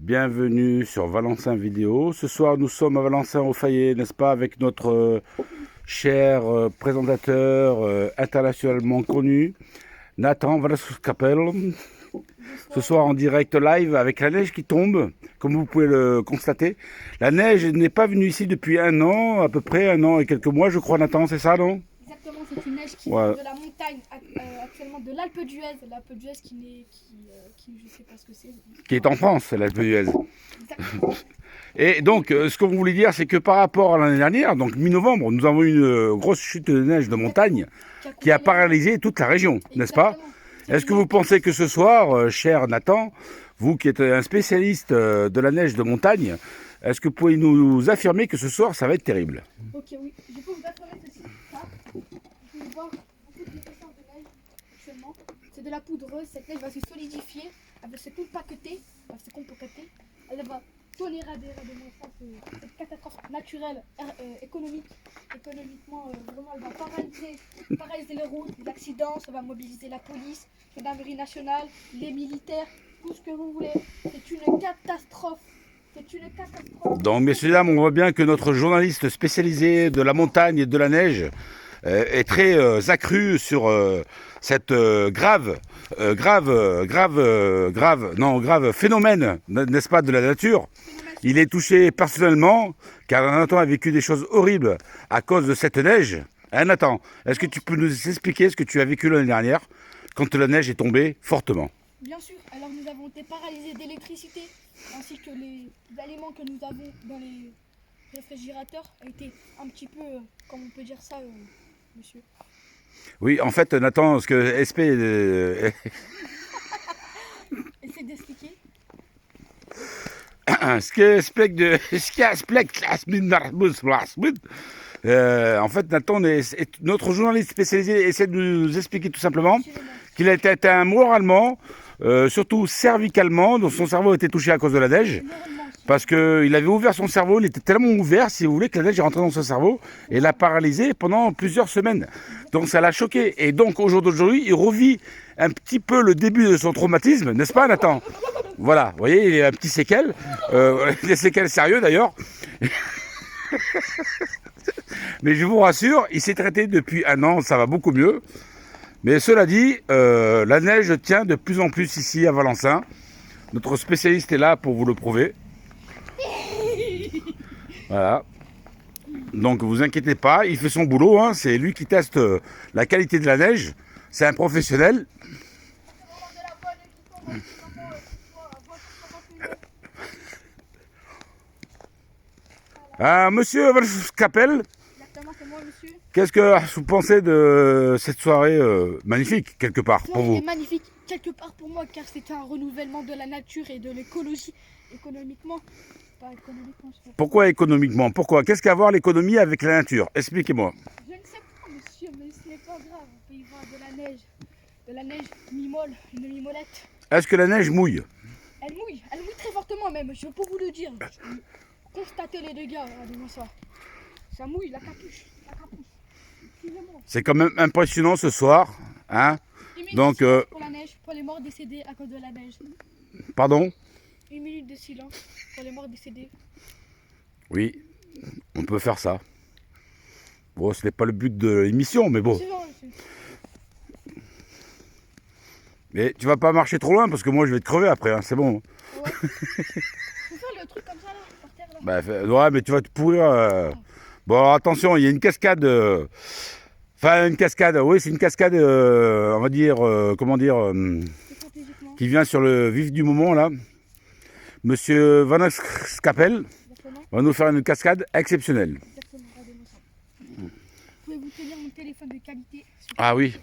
Bienvenue sur Valencin Vidéo. Ce soir, nous sommes à Valencin au Fayet, n'est-ce pas, avec notre cher présentateur internationalement connu, Nathan Valeskapel. Ce soir en direct live avec la neige qui tombe, comme vous pouvez le constater. La neige n'est pas venue ici depuis un an, à peu près un an et quelques mois, je crois, Nathan, c'est ça, non? Exactement, c'est une neige qui vient de la montagne, actuellement de l'Alpe d'Huez. L'Alpe d'Huez qui je sais pas ce que c'est. Qui est en France, l'Alpe d'Huez. Exactement. Et donc, ce qu'on voulait dire, c'est que par rapport à l'année dernière, donc mi-novembre, nous avons eu une grosse chute de neige de montagne qui a paralysé toute la région, n'est-ce pas? Est-ce que vous pensez que ce soir, cher Nathan, vous qui êtes un spécialiste de la neige de montagne, est-ce que vous pouvez nous affirmer que ce soir, ça va être terrible? Ok, oui. Je peux vous affirmer que c'est ça. Vous pouvez voir beaucoup d'épaisseur de neige actuellement. C'est de la poudreuse. Cette neige va se solidifier. Elle va se compacter. Elle va tolérer cette catastrophe naturelle, économiquement, vraiment, elle va paralyser les routes, les accidents. Ça va mobiliser la police, la gendarmerie nationale, les militaires, tout ce que vous voulez. C'est une catastrophe. C'est une catastrophe. Donc, messieurs et dames, on voit bien que notre journaliste spécialisé de la montagne et de la neige est très accru sur cette grave phénomène, n'est-ce pas, de la nature. Il est touché personnellement, car Nathan a vécu des choses horribles à cause de cette neige. Hein, Nathan, est-ce que tu peux nous expliquer ce que tu as vécu l'année dernière, quand la neige est tombée fortement? Bien sûr, alors nous avons été paralysés d'électricité, ainsi que les aliments que nous avons dans les réfrigérateurs ont été un petit peu, comment on peut dire ça, monsieur? Oui, en fait, Nathan, ce que SP... Essaye d'expliquer. En fait, Nathan, notre journaliste spécialisé essaie de nous expliquer tout simplement qu'il a été atteint moralement, surtout cervicalement, dont son cerveau a été touché à cause de la neige. Parce qu'il avait ouvert son cerveau, il était tellement ouvert, si vous voulez, que la neige est rentrée dans son cerveau et l'a paralysé pendant plusieurs semaines. Donc ça l'a choqué. Et donc au jour d'aujourd'hui, il revit un petit peu le début de son traumatisme, n'est-ce pas, Nathan? Voilà, vous voyez, il y a un petit séquelle, des séquelles sérieux d'ailleurs. Mais je vous rassure, il s'est traité depuis un an, ça va beaucoup mieux. Mais cela dit, la neige tient de plus en plus ici à Valencin. Notre spécialiste est là pour vous le prouver. Voilà. Donc vous inquiétez pas, il fait son boulot, hein. C'est lui qui teste la qualité de la neige. C'est un professionnel. Monsieur Valeskapel, Exactement, c'est moi, monsieur. qu'est-ce que vous pensez de cette soirée magnifique, quelque part, pour vous? C'est magnifique, quelque part pour moi, car c'est un renouvellement de la nature et de l'écologie, économiquement. Pas économiquement, je sais pas. Pourquoi économiquement? Pourquoi? Qu'est-ce qu'à voir l'économie avec la nature? Expliquez-moi. Je ne sais pas, monsieur, mais ce n'est pas grave. On peut y voir de la neige mi-molle, une mi-mollette. Est-ce que la neige mouille? Elle mouille très fortement même, je peux vous le dire. Constatez les dégâts, regardez-moi ça. Ça mouille, la capuche. Excusez-moi. C'est quand même impressionnant ce soir, hein? Donc, pour la neige, pour les morts décédés à cause de la neige. pardon? 1 minute de silence pour les morts décédés. Oui, on peut faire ça. Bon, ce n'est pas le but de l'émission, mais bon. C'est vrai, monsieur. Mais tu vas pas marcher trop loin parce que moi je vais te crever après, hein, c'est bon. Ouais. Faut faire le truc comme ça là, par terre là. Ouais, mais tu vas te pourrir. Bon, alors, attention, il y a une cascade. Enfin, une cascade, oui, c'est une cascade, on va dire, comment dire, Stratégiquement. qui vient sur le vif du moment là. Monsieur Valeskapel Exactement. va nous faire une cascade exceptionnelle. Exactement, regardez-moi ça. Pouvez-vous tenir mon téléphone de qualité? Ah oui,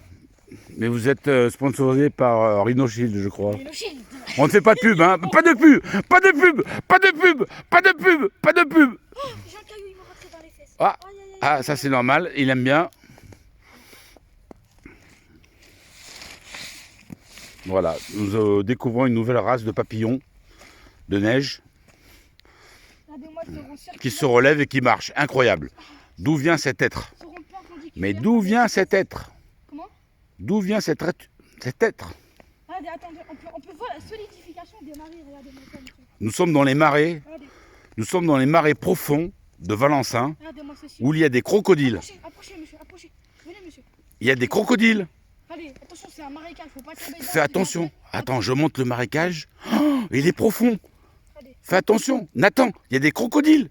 mais vous êtes sponsorisé par Rhino Shield, je crois. Et le shield. On ne fait pas de pub, hein. Pas de pub, pas de pub, pas de pub, pas de pub, pas de pub. Oh, j'ai un caillou, il m'a rentré dans les fesses. Ah, Aïe, aïe, aïe. ah, ça c'est normal, il aime bien. Voilà, nous découvrons une nouvelle race de papillons de neige Regardez-moi ce ressort qui se relève et qui marche. Incroyable. D'où vient cet être? ce rond perpendiculaire. Mais d'où vient cet être? Comment? D'où vient cet être? Regardez, attendez, on peut voir la solidification des marées, regardez-moi ça, monsieur. nous sommes dans les marais. Regardez, Nous sommes dans les marais profonds de Valençay, regardez-moi ceci. où il y a des crocodiles. Approchez, approchez, monsieur, approchez. Venez, monsieur. Il y a des crocodiles. Allez, attention, c'est un marécage, faut pas tomber dedans. Fais attention. Attends, je monte le marécage. Oh, il est profond. Fais attention. Nathan, il y a des crocodiles.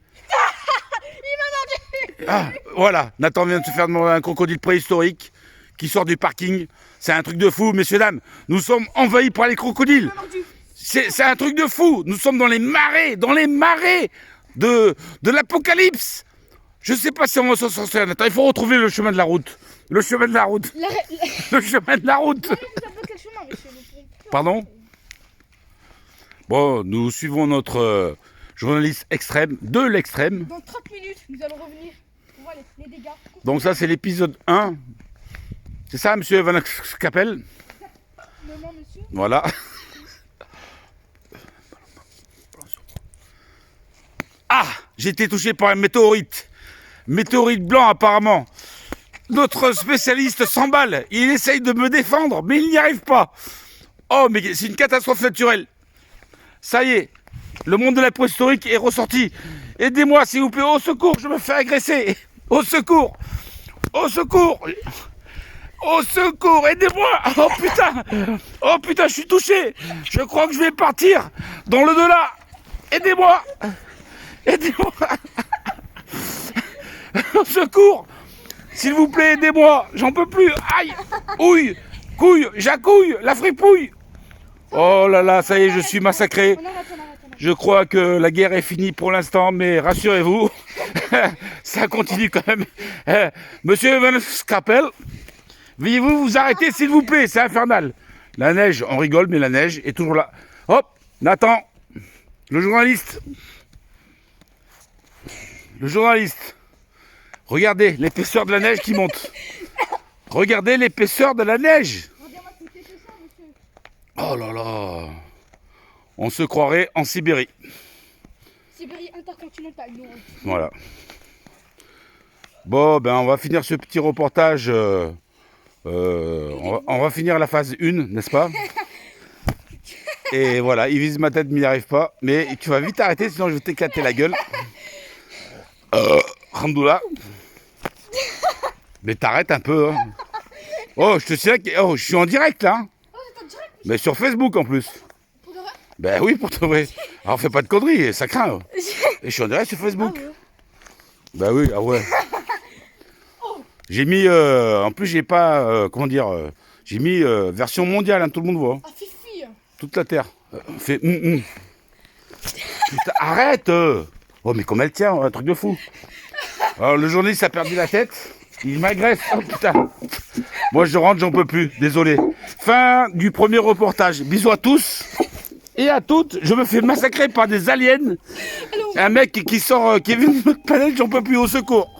Ah, voilà. Nathan vient de se faire demander un crocodile préhistorique qui sort du parking. C'est un truc de fou, messieurs, dames. Nous sommes envahis par les crocodiles. C'est un truc de fou. Nous sommes dans les marais de l'apocalypse. Je sais pas si on va s'en sortir. Nathan, il faut retrouver le chemin de la route. Le chemin de la route. Le chemin de la route. Vous avez bloqué le chemin, monsieur. Nous pouvons plus Pardon? Bon, nous suivons notre journaliste extrême, de l'extrême. Dans 30 minutes, nous allons revenir pour voir les dégâts. Donc ça, c'est l'épisode 1. C'est ça, monsieur Van Capel? Moment, monsieur. Voilà. Ah, j'ai été touché par un météorite. Météorite blanc, apparemment. Notre spécialiste s'emballe. Il essaye de me défendre, mais il n'y arrive pas. Oh, mais c'est une catastrophe naturelle. Ça y est, le monde de la préhistorique est ressorti. Aidez-moi, s'il vous plaît. Au secours, je me fais agresser. Au secours. Au secours. Au secours, aidez-moi. Oh putain, je suis touché. Je crois que je vais partir dans le delà. Aidez-moi. Aidez-moi. Au secours. S'il vous plaît, aidez-moi. J'en peux plus. Aïe. Ouille. Couille. Jacouille. La fripouille. Oh là là, ça y est, je suis massacré. On arrête. Je crois que la guerre est finie pour l'instant, mais rassurez-vous, ça continue quand même. Monsieur Van Scapel, veuillez vous arrêter s'il vous plaît, c'est infernal. La neige, on rigole, mais la neige est toujours là. Hop, Nathan, le journaliste. Le journaliste. Regardez l'épaisseur de la neige qui monte. Regardez l'épaisseur de la neige. Regardez-moi cette épaisseur, monsieur. Oh là là. On se croirait en Sibérie. Sibérie intercontinentale, nous. Voilà. Bon, ben on va finir ce petit reportage. On va finir la phase 1, n'est-ce pas? Et voilà, il vise ma tête, mais il n'y arrive pas. Mais tu vas vite arrêter, sinon je vais t'éclater la gueule. Ramdoula. Mais t'arrêtes un peu. Hein. Oh, je te sais que je suis en direct là. Hein. Oh, c'est en direct, Mais sur Facebook en plus. pour de vrai. Ben oui, pour te vrai. Alors fais pas de conneries, ça craint. Hein. Et je suis en direct sur Facebook. Ah ouais. Ben oui, ah ouais. J'ai mis, en plus j'ai pas, comment dire, j'ai mis version mondiale, hein, tout le monde voit. Ah, Fifi. Toute la terre. Fait Putain, arrête Oh mais comme elle tient, un truc de fou. Alors le journaliste a perdu la tête, il m'agresse. Oh putain. Moi je rentre, j'en peux plus, désolé. Fin du premier reportage. Bisous à tous et à toutes. Je me fais massacrer par des aliens. Un mec qui sort, qui est venu de notre planète, j'en peux plus, au secours.